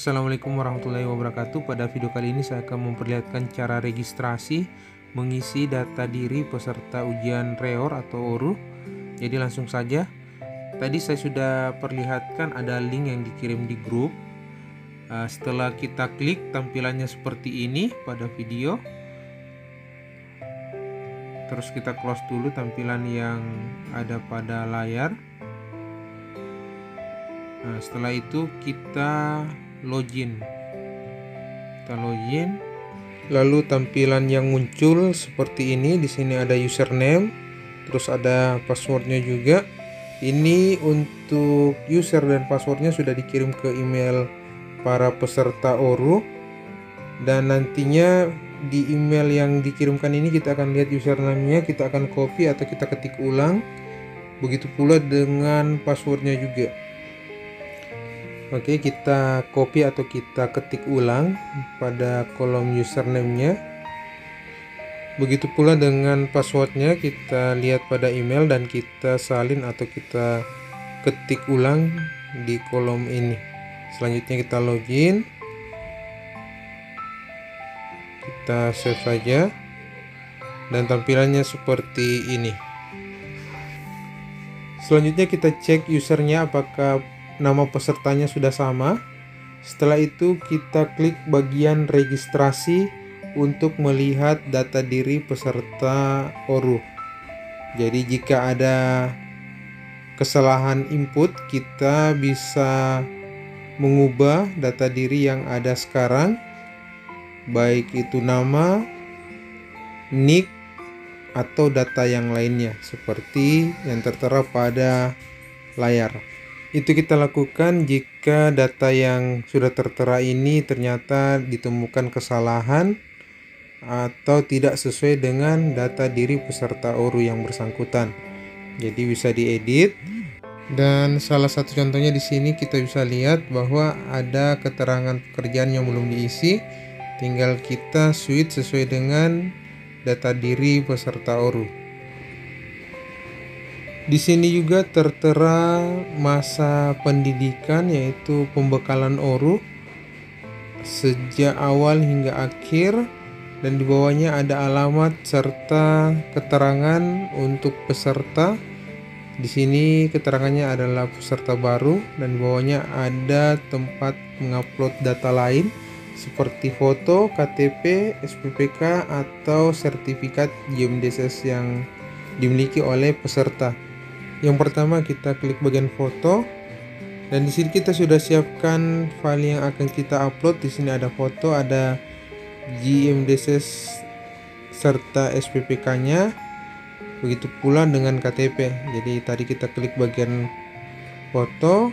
Assalamualaikum warahmatullahi wabarakatuh. Pada video kali ini saya akan memperlihatkan cara registrasi mengisi data diri peserta ujian REOR atau ORU. Jadi langsung saja. Tadi saya sudah perlihatkan ada link yang dikirim di grup. Setelah kita klik, tampilannya seperti ini pada video. Terus kita close dulu tampilan yang ada pada layar. Setelah itu kita login. Kita login. Lalu tampilan yang muncul seperti ini. Di sini ada username, terus ada passwordnya juga. Ini untuk user dan passwordnya sudah dikirim ke email para peserta ORU. Dan nantinya di email yang dikirimkan ini kita akan lihat username-nya, kita akan copy atau kita ketik ulang. Begitu pula dengan passwordnya juga. Oke, kita copy atau kita ketik ulang pada kolom username-nya. Begitu pula dengan passwordnya, kita lihat pada email dan kita salin atau kita ketik ulang di kolom ini. Selanjutnya kita login. Kita save saja. Dan tampilannya seperti ini. Selanjutnya kita cek usernya apakah nama pesertanya sudah sama. Setelah itu kita klik bagian registrasi untuk melihat data diri peserta ORU. Jadi jika ada kesalahan input, kita bisa mengubah data diri yang ada sekarang, baik itu nama, nick, atau data yang lainnya seperti yang tertera pada layar. Itu kita lakukan jika data yang sudah tertera ini ternyata ditemukan kesalahan atau tidak sesuai dengan data diri peserta ORU yang bersangkutan. Jadi bisa diedit. Dan salah satu contohnya di sini kita bisa lihat bahwa ada keterangan pekerjaan yang belum diisi. Tinggal kita switch sesuai dengan data diri peserta ORU. Di sini juga tertera masa pendidikan, yaitu pembekalan ORU sejak awal hingga akhir, dan di bawahnya ada alamat serta keterangan untuk peserta. Di sini keterangannya adalah peserta baru, dan di bawahnya ada tempat mengupload data lain seperti foto, KTP, SPPK, atau sertifikat JMDSS yang dimiliki oleh peserta. Yang pertama kita klik bagian foto, dan di sini kita sudah siapkan file yang akan kita upload. Di sini ada foto, ada JMDSS serta SPPK-nya. Begitu pula dengan KTP. Jadi tadi kita klik bagian foto.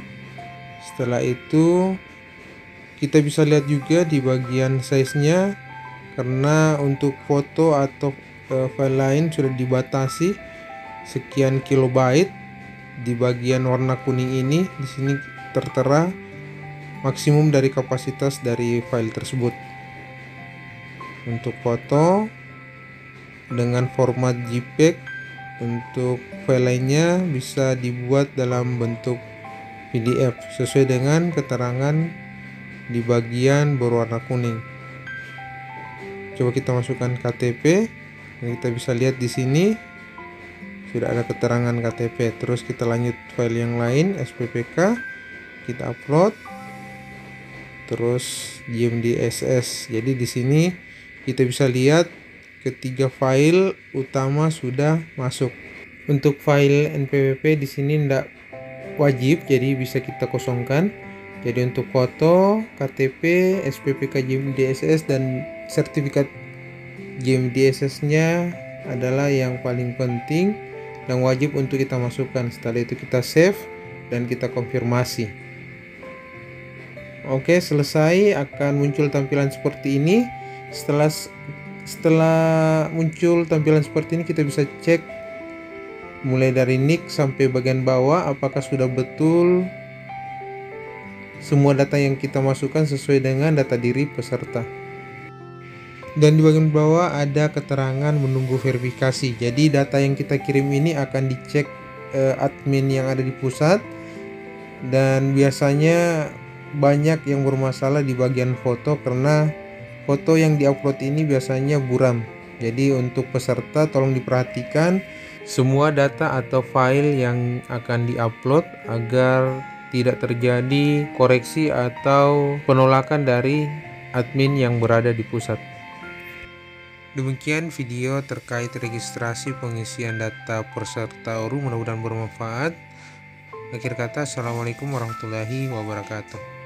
Setelah itu kita bisa lihat juga di bagian size-nya, karena untuk foto atau file lain sudah dibatasi sekian kilobyte. Di bagian warna kuning ini, di sini tertera maksimum dari kapasitas dari file tersebut. Untuk foto dengan format JPEG, untuk file lainnya bisa dibuat dalam bentuk PDF sesuai dengan keterangan di bagian berwarna kuning. Coba kita masukkan KTP, dan kita bisa lihat di sini sudah ada keterangan KTP. Terus kita lanjut file yang lain, SPPK, kita upload. Terus JMDSS. Jadi di sini kita bisa lihat ketiga file utama sudah masuk. Untuk file NPWP di sini tidak wajib, jadi bisa kita kosongkan. Jadi untuk foto, KTP, SPPK JMDSS, dan sertifikat JMDSS-nya adalah yang paling penting dan wajib untuk kita masukkan. Setelah itu kita save dan kita konfirmasi. Oke, selesai. Akan muncul tampilan seperti ini. Setelah muncul tampilan seperti ini, kita bisa cek mulai dari nick sampai bagian bawah apakah sudah betul semua data yang kita masukkan sesuai dengan data diri peserta. Dan di bagian bawah ada keterangan menunggu verifikasi. Jadi data yang kita kirim ini akan dicek admin yang ada di pusat, dan biasanya banyak yang bermasalah di bagian foto karena foto yang diupload ini biasanya buram. Jadi untuk peserta tolong diperhatikan semua data atau file yang akan diupload agar tidak terjadi koreksi atau penolakan dari admin yang berada di pusat. Demikian video terkait registrasi pengisian data peserta ORU, mudah-mudahan bermanfaat. Akhir kata, assalamualaikum warahmatullahi wabarakatuh.